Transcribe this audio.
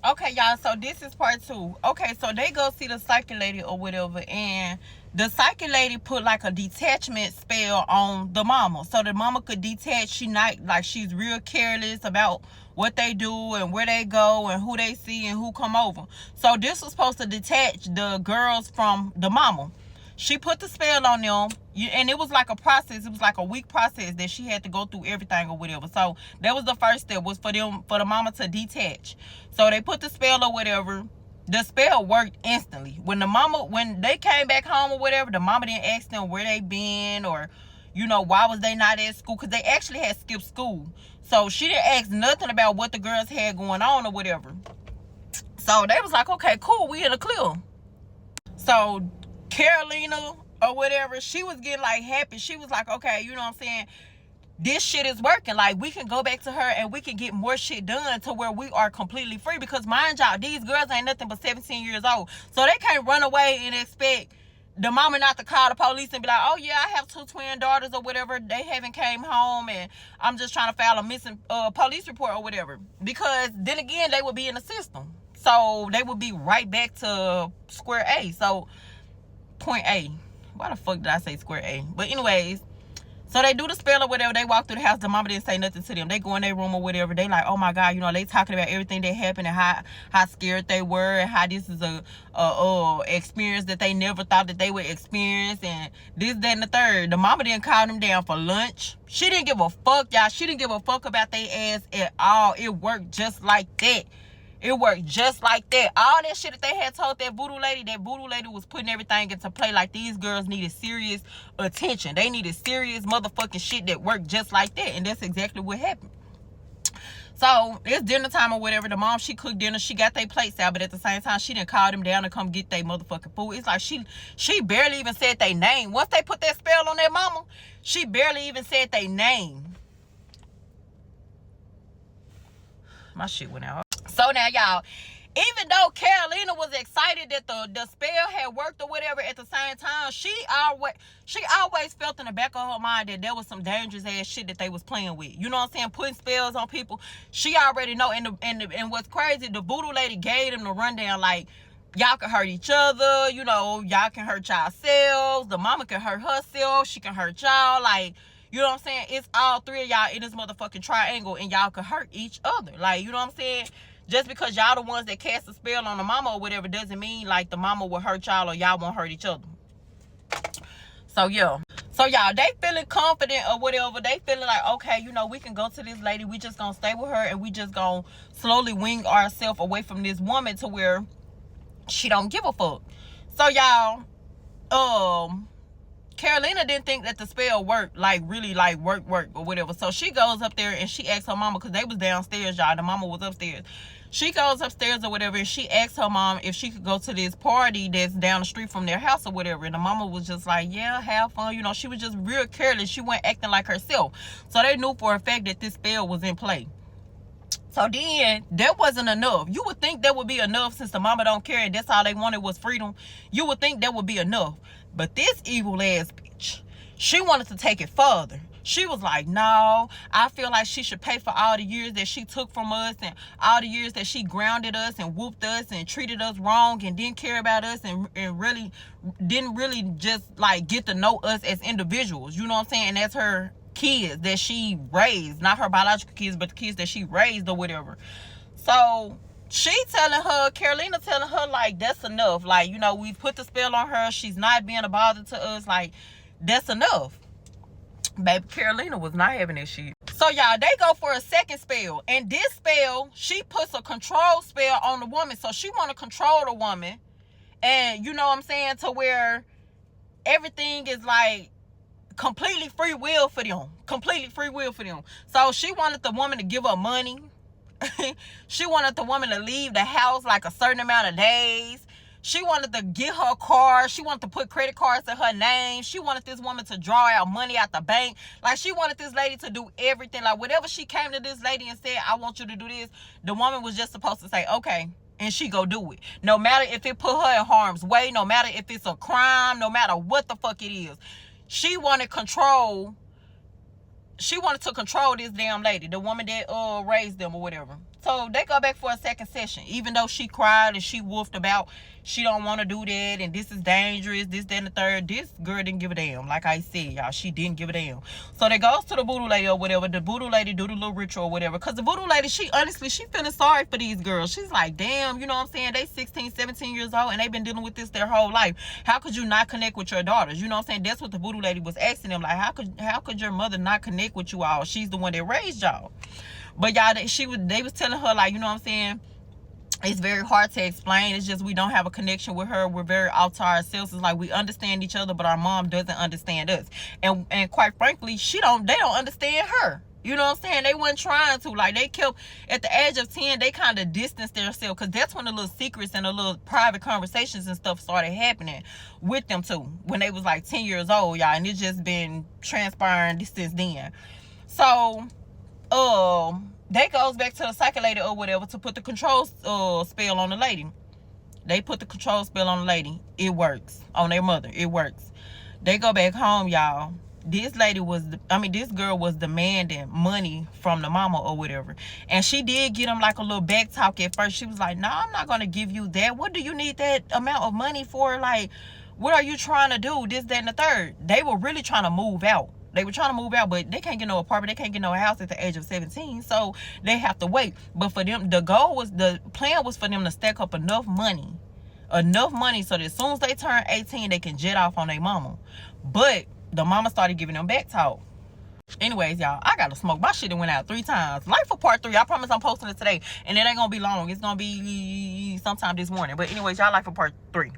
Okay, y'all, so this is part 2. Okay, so they go see the psychic lady or whatever, and the psychic lady put like a detachment spell on the mama, so the mama could detach. She not like, she's real careless about what they do and where they go and who they see and who come over. So this was supposed to detach the girls from the mama. She put the spell on them, and it was like a process. It was like a week process that she had to go through everything or whatever. So that was the first step, was for the mama to detach. So they put the spell or whatever. The spell worked instantly. When they came back home or whatever, the mama didn't ask them where they been, or why was they not at school, because they actually had skipped school. So she didn't ask nothing about what the girls had going on or whatever. So they was like, okay, cool, we in a clear. So Carolina or whatever, she was getting like happy. She was like, okay, you know what I'm saying, this shit is working. Like, we can go back to her and we can get more shit done to where we are completely free. Because mind y'all, these girls ain't nothing but 17 years old, so they can't run away and expect the mama not to call the police and be like, oh yeah, I have 2 twin daughters or whatever, they haven't came home and I'm just trying to file a missing police report or whatever. Because then again, they would be in the system, so they would be right back to square A. So point A. Why the fuck did I say square A? But anyways, so they do the spell or whatever. They walk through the house. The mama didn't say nothing to them. They go in their room or whatever. They like, oh my God, they talking about everything that happened and how scared they were, and how this is a experience that they never thought that they would experience, and this, that, and the third. The mama didn't call them down for lunch. She didn't give a fuck, y'all. She didn't give a fuck about their ass at all. It worked just like that. It worked just like that. All that shit that they had told that voodoo lady was putting everything into play. Like, these girls needed serious attention. They needed serious motherfucking shit that worked just like that. And that's exactly what happened. So it's dinner time or whatever. The mom, she cooked dinner. She got their plates out, but at the same time, she didn't call them down to come get their motherfucking food. It's like she barely even said their name. Once they put that spell on their mama, she barely even said their name. My shit went out. So now, y'all, even though Carolina was excited that the spell had worked or whatever, at the same time, she always felt in the back of her mind that there was some dangerous ass shit that they was playing with. You know what I'm saying? Putting spells on people. She already know. And what's crazy, the voodoo lady gave them the rundown, like, y'all can hurt each other, y'all can hurt yourselves, the mama can hurt herself, she can hurt y'all, like, you know what I'm saying? It's all 3 of y'all in this motherfucking triangle, and y'all can hurt each other. Like, you know what I'm saying? Just because y'all the ones that cast a spell on the mama or whatever doesn't mean like the mama will hurt y'all or y'all won't hurt each other. So yeah. So y'all, they feeling confident or whatever. They feeling like, okay, we can go to this lady. We just gonna stay with her, and we just gonna slowly wing ourselves away from this woman to where she don't give a fuck. So y'all, Carolina didn't think that the spell worked, like really like work or whatever. So she goes up there and she asks her mama, because they was downstairs, y'all. The mama was upstairs. She goes upstairs or whatever, and she asks her mom if she could go to this party that's down the street from their house or whatever. And the mama was just like, yeah, have fun. She was just real careless. She wasn't acting like herself. So they knew for a fact that this spell was in play. So then, that wasn't enough. You would think that would be enough, since the mama don't care and that's all they wanted was freedom. You would think that would be enough. But this evil ass bitch, she wanted to take it further. She was like, no, I feel like she should pay for all the years that she took from us, and all the years that she grounded us and whooped us and treated us wrong and didn't care about us, and really didn't really just like get to know us as individuals. You know what I'm saying? And that's her kids that she raised, not her biological kids, but the kids that she raised or whatever. So Carolina telling her, like, that's enough. Like, we've put the spell on her. She's not being a bother to us. Like, that's enough. Baby Carolina was not having that shit. So y'all, they go for a second spell. And this spell, she puts a control spell on the woman. So she want to control the woman. And you know what I'm saying? To where everything is like completely free will for them. Completely free will for them. So she wanted the woman to give her money. She wanted the woman to leave the house like a certain amount of days. She wanted to get her car. She wanted to put credit cards in her name. She wanted this woman to draw out money out the bank. Like, she wanted this lady to do everything. Like, whatever she came to this lady and said, I want you to do this, the woman was just supposed to say, okay, and she go do it. No matter if it put her in harm's way, no matter if it's a crime, no matter what the fuck it is. She wanted control. She wanted to control this damn lady, the woman that raised them or whatever. So they go back for a second session, even though she cried and she woofed about she don't want to do that and this is dangerous, this, that, and the third. This girl didn't give a damn. Like I said, y'all, she didn't give a damn. So they goes to the voodoo lady or whatever. The voodoo lady do the little ritual or whatever. Because the voodoo lady, she honestly, she feeling sorry for these girls. She's like, damn, you know what I'm saying? They 16, 17 years old and they've been dealing with this their whole life. How could you not connect with your daughters? You know what I'm saying? That's what the voodoo lady was asking them. Like, how could your mother not connect with you all? She's the one that raised y'all. But y'all, they was telling her, like, you know what I'm saying? It's very hard to explain. It's just we don't have a connection with her. We're very out to ourselves. It's like we understand each other, but our mom doesn't understand us. And quite frankly, they don't understand her. You know what I'm saying? They weren't trying to. Like, they kept, at the age of 10, they kind of distanced themselves, because that's when the little secrets and the little private conversations and stuff started happening with them too, when they was like 10 years old, y'all. And it's just been transpiring since then. So they goes back to the psychic lady or whatever to put the control spell on the lady. They put the control spell on the lady. It works. On their mother. It works. They go back home, y'all. This girl was demanding money from the mama or whatever. And she did get him like a little back talk at first. She was like, no, I'm not going to give you that. What do you need that amount of money for? Like, what are you trying to do? This, that, and the third. They were really trying to move out. They were trying to move out, but they can't get no apartment. They can't get no house at the age of 17. So they have to wait. But for them, the plan was for them to stack up enough money so that as soon as they turn 18, they can jet off on their mama. But the mama started giving them back talk. Anyways, y'all, I gotta smoke. My shit went out 3 times. Life for part 3. I promise I'm posting it today. And it ain't gonna be long. It's gonna be sometime this morning. But anyways, y'all, life for part 3.